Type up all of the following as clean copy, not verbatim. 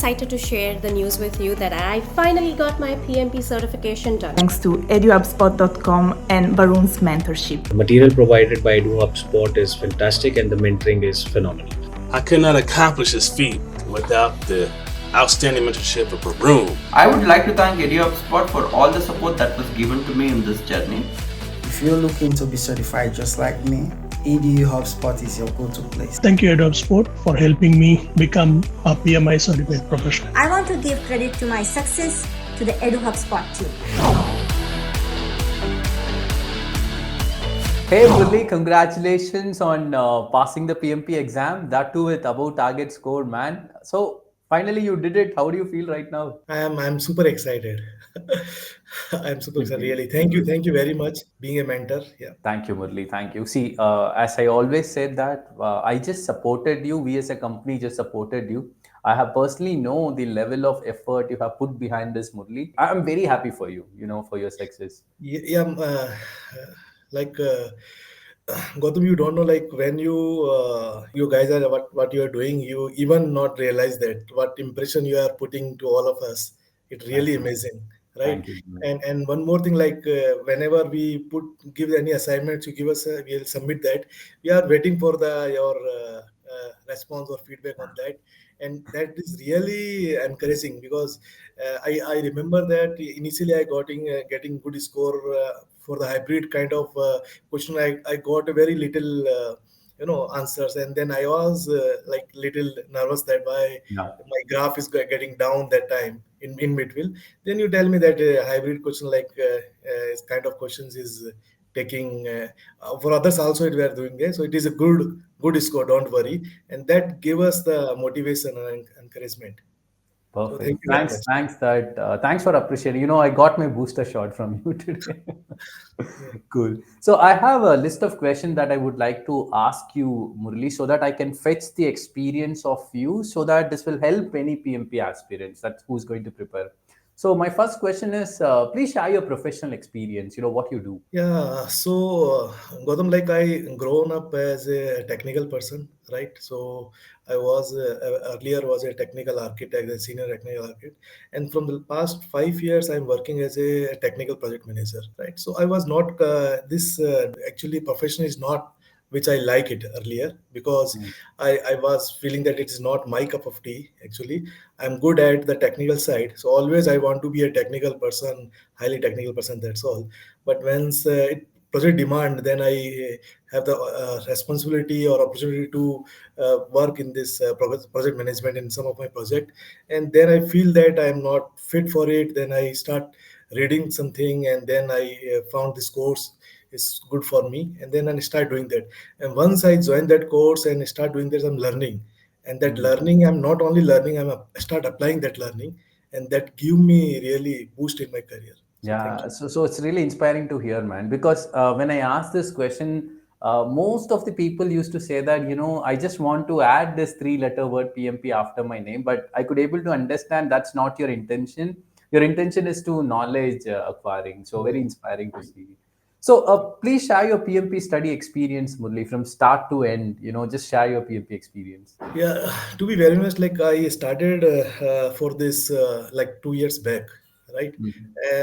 excited to share the news with you that I finally got my PMP certification done. Thanks to EduHubSpot.com and Varun's mentorship. The material provided by EduHubSpot is fantastic and the mentoring is phenomenal. I could not accomplish this feat without the outstanding mentorship of Varun. I would like to thank EduHubSpot for all the support that was given to me in this journey. If you're looking to be certified just like me, EduHubSpot is your go-to place. Thank you, EduHubSpot, for helping me become a PMI Certified professional. I want to give credit to my success to the EduHubSpot team. Hey Murali, congratulations on passing the PMP exam, that too with above target score, man. So finally you did it. How do you feel right now? I'm super excited. I'm super excited, really. Thank you very much being a mentor. Yeah. Thank you, Murali. Thank you. See, as I always said that I just supported you. We as a company just supported you. I have personally know the level of effort you have put behind this, Murali. I'm very happy for you, for your success. Yeah. Gautam, you don't know, like when you guys are what you are doing, you even not realize that what impression you are putting to all of us. It's really amazing, right? And one more thing, like whenever we give any assignments, you give us, we'll submit that. We are waiting for your response or feedback on that, and that is really encouraging because I remember that initially I got getting good score for the hybrid kind of question. I got a very little answers, and then I was like little nervous that my graph is getting down that time in between. Then you tell me that hybrid question like kind of questions is taking for others also we are doing it, so it is a good score, don't worry, and that gave us the motivation and encouragement. Perfect. So thanks for appreciating. I got my booster shot from you today. Cool. So I have a list of questions that I would like to ask you, Murali, so that I can fetch the experience of you, so that this will help any PMP aspirants that's who's going to prepare. So my first question is, please share your professional experience, what you do. Yeah, so Gautam, like I grown up as a technical person, right? So I was earlier was a technical architect, a senior technical architect, and from the past 5 years, I'm working as a technical project manager, right? So I was not this actually profession is not which I like it earlier because I was feeling that it is not my cup of tea. Actually, I'm good at the technical side, so always I want to be a technical person, highly technical person. That's all. But once project demand, then I have the responsibility or opportunity to work in this project management in some of my project, and then I feel that I am not fit for it. Then I start reading something, and then I found this course is good for me, and then I start doing that. And once I join that course and start doing this, I'm learning, and that learning, I'm not only learning, I start applying that learning, and that give me really boost in my career. Yeah, so it's really inspiring to hear, man, because when I asked this question, most of the people used to say that, I just want to add this 3-letter word PMP after my name, but I could able to understand that's not your intention. Your intention is to knowledge acquiring. So very inspiring to see. So please share your PMP study experience, Murali, from start to end. Just share your PMP experience. Yeah, to be very honest, like I started for this like 2 years back, right?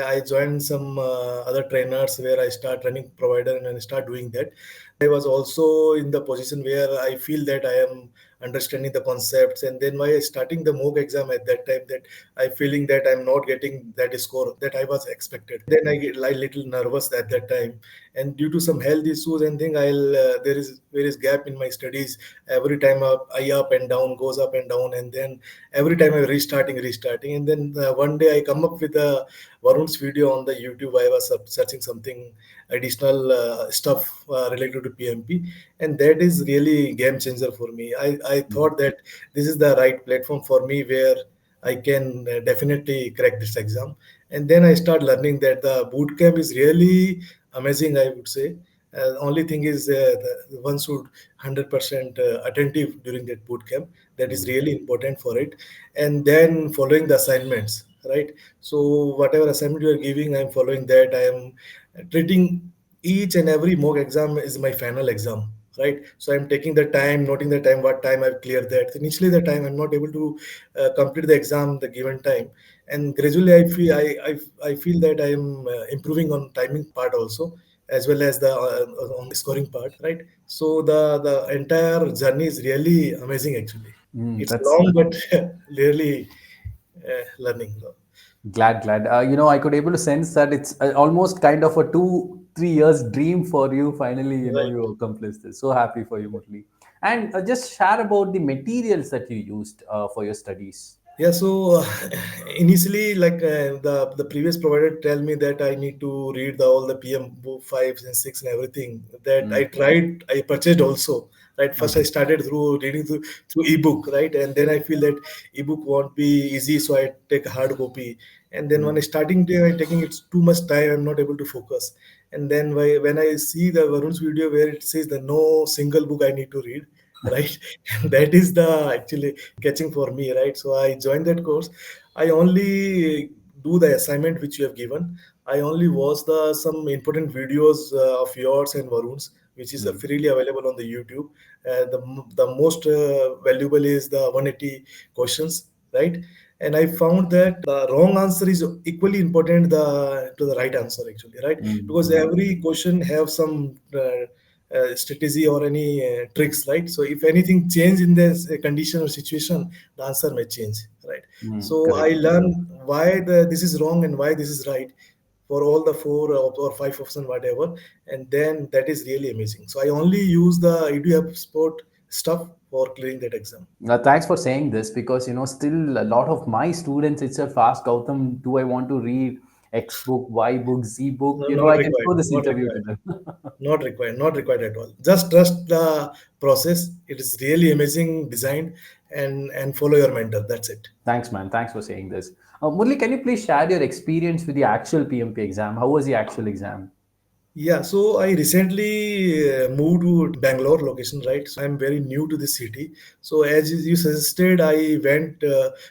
I joined some other trainers where I start running provider and I start doing that. I was also in the position where I feel that I am understanding the concepts, and then by starting the mock exam at that time, that I feeling that I'm not getting that score that I was expected. Then I get like little nervous at that time, and due to some health issues and thing, there is various gap in my studies. Every time I up and down, goes up and down, and then every time I restarting, and then one day I come up with a Varun's video on the YouTube. I was searching something additional stuff related to PMP, and that is really game changer for me. I thought that this is the right platform for me where I can definitely crack this exam. And then I start learning that the bootcamp is really amazing, I would say. Only thing is one should 100% attentive during that bootcamp. That is really important for it. And then following the assignments, right? So whatever assignment you are giving, I'm following that. I am treating each and every mock exam is my final exam. right? So I'm taking the time, noting the time, what time I've cleared that. Initially, the time I'm not able to complete the exam the given time, and gradually I feel that I am improving on timing part also, as well as the on the scoring part, right? So the entire journey is really amazing actually. It's long, That's but really learning. glad. I could able to sense that it's almost kind of a 2 3 years dream for you. Finally, Right. you accomplished this. So happy for you, Murli. And just share about the materials that you used for your studies. Yeah, so initially, like the previous provider tell me that I need to read all the PM book fives and six and everything. That I Mm. tried, I purchased also. Right, first I Okay. started through reading through ebook, right, and then I feel that ebook won't be easy, so I take a hard copy. And then when I Mm. starting day, I taking it's too much time. I'm not able to focus. And then when I see the Varun's video where it says the no single book I need to read, right, that is the actually catching for me, right? So I joined that course. I only do the assignment which you have given. I only watch the some important videos of yours and Varun's, which is Mm. freely available on the YouTube. The most valuable is the 180 questions, right? And I found that the wrong answer is equally important to the right answer actually, right? Mm. Because Mm. every question have some strategy or any tricks, right? So if anything change in this condition or situation, the answer may change, right? Mm. So I Correct. learn why this is wrong and why this is right for all the four or five options, whatever, and then that is really amazing. So I only use the EduHubSpot stuff for clearing that exam. Thanks for saying this because still a lot of my students itself ask Gautam, do I want to read X book, Y book, Z book? No, I not can required, show this not interview to required, them. not required at all. Just trust the process. It is really amazing design, and follow your mentor. That's it. Thanks, man. Thanks for saying this. Murli, can you please share your experience with the actual PMP exam? How was the actual exam? Yeah, so I recently moved to Bangalore location, right? So I'm very new to the city. So as you suggested, I went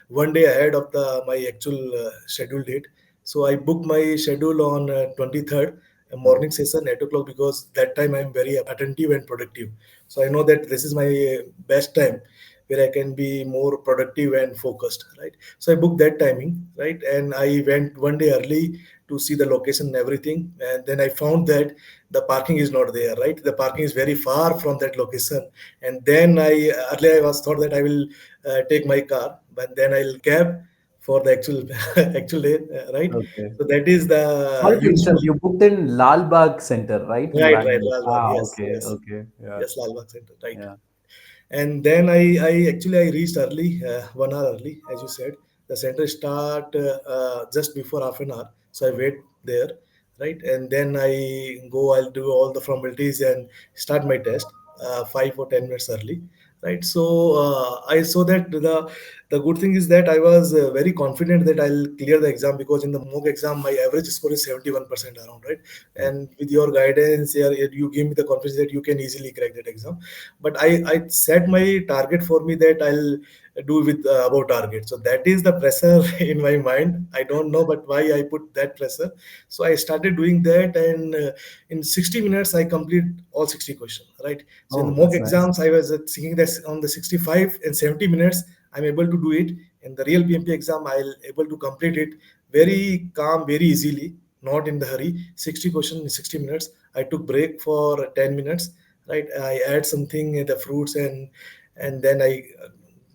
one day ahead of the my actual schedule date. So I booked my schedule on 23rd, a Mm. morning session, 8 o'clock, because that time I'm very attentive and productive. So I know that this is my best time where I can be more productive and focused, right? So I booked that timing, right? And I went one day early to see the location and everything. And then I found that the parking is not there, right? The parking is very far from that location. And then earlier I was thought that I will take my car, but then I'll cab for the actual actual day, right? Okay. So that is the Sorry to useful. interrupt. You booked in Lal Bagh Center, right? In Right, Bangalore. Lal Bagh, Ah, yes, okay, yes, okay. Yeah, yes, Lal Bagh Center, right. yeah. And then I actually I reached early, 1 hour early, as you said. The center start just before half an hour, so I wait there, right? And then I'll do all the formalities and start my test 5 or 10 minutes early, right? So I saw that the good thing is that I was very confident that I'll clear the exam, because in the mock exam my average score is 71% around, right? Okay. And with your guidance, you give me the confidence that you can easily crack that exam. But I set my target for me that I'll do with above target. So that is the pressure in my mind. I don't know, but why I put that pressure. So I started doing that, and in 60 minutes I complete all 60 questions, right? So in the Oh, mock that's nice. exams I was thinking that on the 65 and 70 minutes I'm able to do it. In the real PMP exam I'll able to complete it very calm, very easily, not in the hurry. 60 questions in 60 minutes. I took break for 10 minutes, right? I add something, the fruits, and then I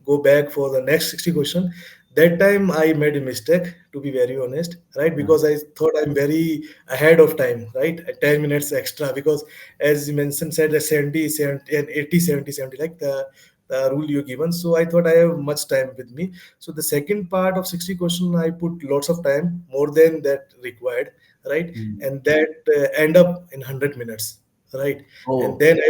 go back for the next 60 question. That time I made a mistake, to be very honest, right? Mm. Because I thought I'm very ahead of time, right? 10 minutes extra, because as you mentioned, said that 70 70 and 80 70 70, like the rule you given. So I thought I have much time with me. So the second part of 60 question I put lots of time, more than that required, right? Mm. And that end up in 100 minutes, right? And Oh. then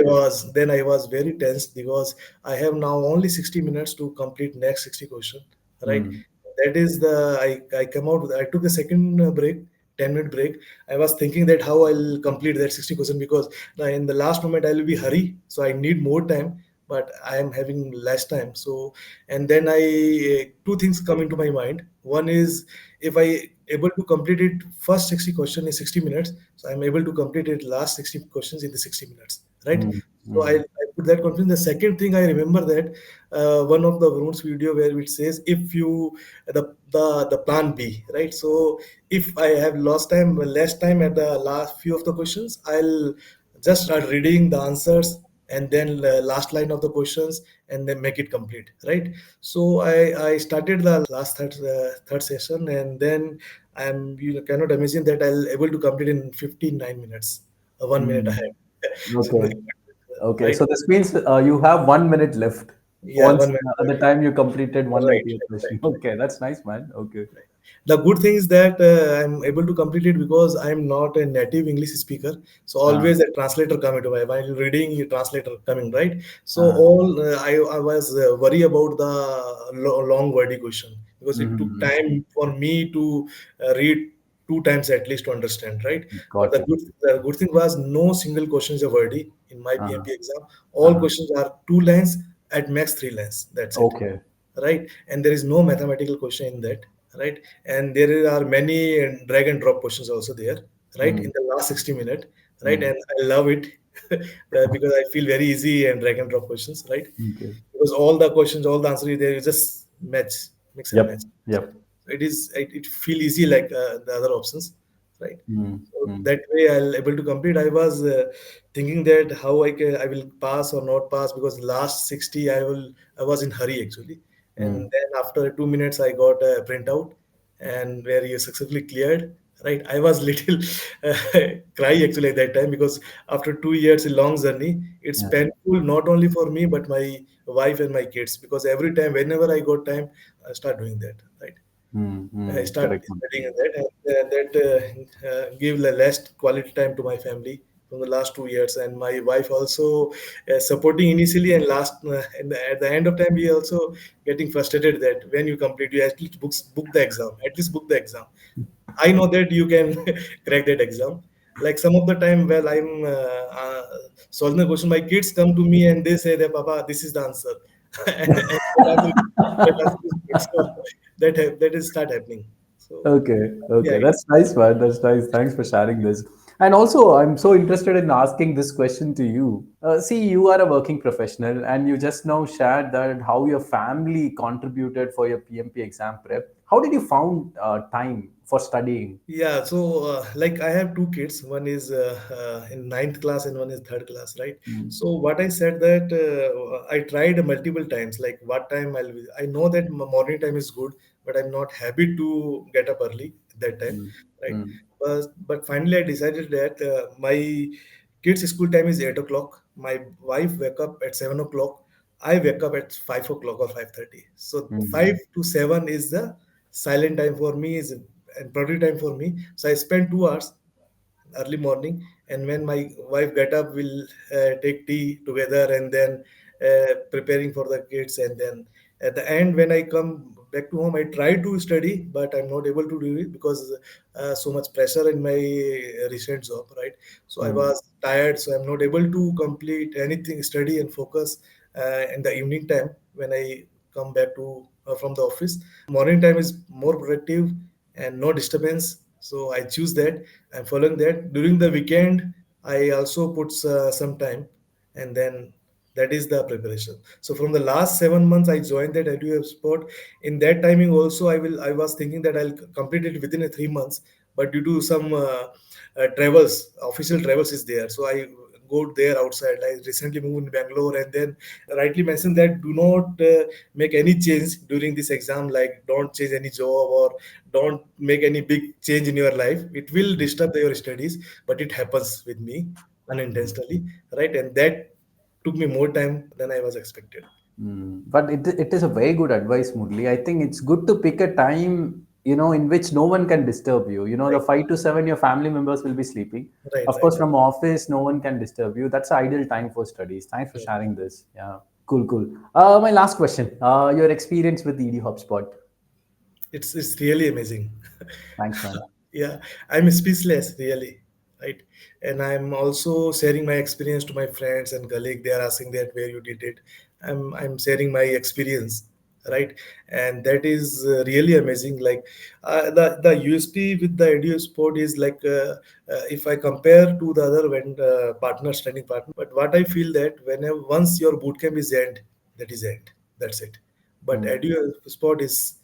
I was very tense, because I have now only 60 minutes to complete next 60 question, right? Mm. That is I come out with, I took a second break, 10-minute break. I was thinking that how I'll complete that 60 question, because in the last moment I'll be hurry, so I need more time, but I am having less time. So, and then two things come into my mind. One is, if I able to complete it first 60 question in 60 minutes, so I'm able to complete it last 60 questions in the 60 minutes, right? Mm. So I put that confidence. The second thing I remember that one of the Varun's video where it says if you the plan B, right? So if I have lost time, less time at the last few of the questions, I'll just start reading the answers and then the last line of the questions and then make it complete, right? So I started the last third session, and then I'm, you cannot imagine that I'll able to complete in 59 minutes, 1 minute Mm. ahead. So Okay. very good, Okay. right? So this means you have 1 minute left Yeah, once 1 minute at the left. time you completed Right, 190th question. right. Okay, that's nice, man. Okay. The good thing is that I'm able to complete it because I'm not a native English speaker. So Uh, always a translator coming to my while reading, a translator coming, right? So uh, all I was worried about the long wordy question because it took mhm. time for me to read two times at least to understand, right? But Got it. the good thing was no single question is a wordy in my Uh-huh. PMP exam. All Uh-huh. questions are 2 lines, at max 3 lines. That's it, Okay. right? And there is no mathematical question in that, right? And there are many drag and drop questions also there, right, Mm. in the last 60 minutes, right? Mm. And I love it because I feel very easy and drag and drop questions, right? Okay. Because all the questions, all the answers there, you just match, mix and match. Yep. Yep. It feel easy like the other options, right? Mm. So Mm. that way I'll able to complete. I was thinking that how I will pass or not pass, because last 60 I was in hurry actually. And Mm. then after 2 minutes I got a printout and where you successfully cleared, right? I was little cry actually at that time, because after 2 years a long journey, it's Yeah. painful not only for me but my wife and my kids, because every time whenever I got time I start doing that, right? Mm. I Mm. start Correct, man. studying in that, and that give the last quality time to my family from the last 2 years. And my wife also supporting initially, and at the end of time we also getting frustrated that when you complete, you at least book the exam, at least book the exam. I know that you can crack that exam. Like some of the time, while I'm solving the question, my kids come to me and they say that, Papa, this is the answer. And that answer is good. So that is start happening. So Okay, yeah, okay, that's nice, man. That's nice. Thanks for sharing this. And also, I'm so interested in asking this question to you. See, you are a working professional, and you just now shared that how your family contributed for your PMP exam prep. How did you found time for studying? yeah, so like I have two kids. One is in ninth class and one is third class, right? Mm, So what I said that I tried multiple times. Like what time I know that morning time is good, but I'm not happy to get up early at that time, mm, right? mm, But finally I decided that my kids' school time is 8 o'clock. My wife wake up at 7 o'clock. I wake up at 5 o'clock or 5:30. So mm, 5 to 7 is the silent time for me, is and productive time for me. So I spend 2 hours early morning, and when my wife get up, we'll take tea together, and then preparing for the kids. And then at the end, when I come back to home, I try to study, but I'm not able to do it because so much pressure in my recent job, right? So I mm, was tired, so I'm not able to complete anything, study and focus in the evening time when I come back to from the office. Morning time is more productive and no disturbance, so I choose that. I'm following that. During the weekend I also put some time, and then that is the preparation. So from the last 7 months I joined that EduHubSpot. In that timing also I was thinking that I'll complete it within a 3 months, but due to some travels, official travels is there, so I go there outside. I recently moved in Bangalore, and then rightly mentioned that do not make any change during this exam, like don't change any job or don't make any big change in your life. It will disturb your studies, but it happens with me unintentionally, right? And that took me more time than I was expected. mm. But it is a very good advice, Murli. I think it's good to pick a time, in which no one can disturb you. The Right, 5 to 7, your family members will be sleeping. right, Of right. course, from office, no one can disturb you. That's the ideal time for studies. Thanks for sharing this. Yeah, cool, cool. My last question. Your experience with ED HubSpot. It's really amazing. Thanks, man. Yeah, I'm speechless, really, right? And I'm also sharing my experience to my friends and colleagues. They are asking that where you did it. I'm sharing my experience, right? And that is really amazing. Like the USP with the EduHubSpot is like if I compare to the other partners, training partner, but what I feel that whenever once your bootcamp is end, that is end, that's it. But Mm. EduHubSpot is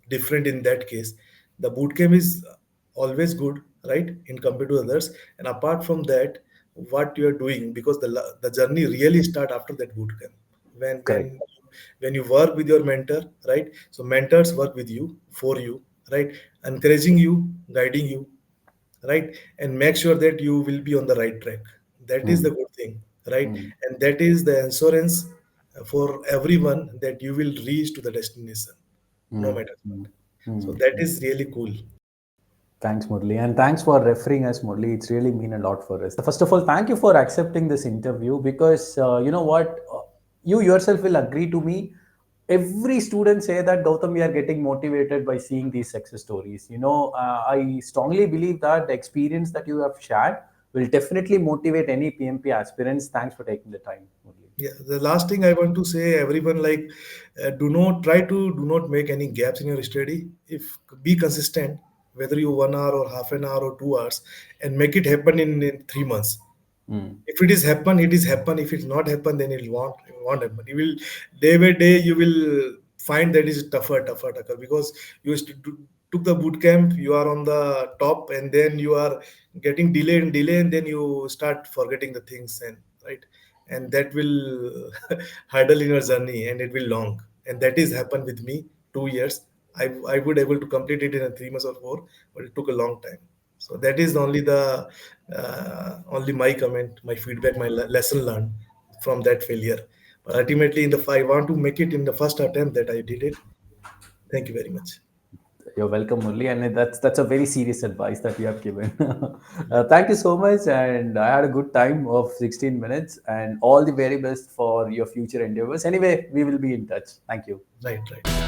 different in that case. The bootcamp is always good, right, in compared to others. And apart from that, what you are doing, because the journey really start after that bootcamp. when Correct. when when you work with your mentor, right? So mentors work with you, for you, right? Encouraging you, guiding you, right? And make sure that you will be on the right track. That is Mm. the good thing, right? Mm. And that is the insurance for everyone that you will reach to the destination, no Mm. matter what. Mm. So Mm. that is really cool. Thanks, Murali, and thanks for referring us, Murali. It's really mean a lot for us. First of all, thank you for accepting this interview because you know what, you yourself will agree to me. Every student say that Gautam, we are getting motivated by seeing these success stories. I strongly believe that the experience that you have shared will definitely motivate any PMP aspirants. Thanks for taking the time, Murali. Yeah, the last thing I want to say, everyone, like, do not make any gaps in your study. If be consistent, whether you 1 hour or half an hour or 2 hours, and make it happen in 3 months. Mm. If it is happen, it is happen. If it's not happen, then it won't happen. You will, day by day you will find that is tougher, because you used to took the boot camp, you are on the top, and then you are getting delay, and then you start forgetting the things, and right, and that will hurdle in your journey, and it will long, and that is happened with me. 2 years, I would able to complete it in a 3 months or four, but it took a long time. So that is only my comment, my feedback, my lesson learned from that failure. But ultimately, I want to make it in the first attempt that I did it. Thank you very much. You're welcome, Murli, and that's a very serious advice that you have given. Thank you so much, and I had a good time of 16 minutes, and all the very best for your future endeavors. Anyway, we will be in touch. Thank you. Right, right.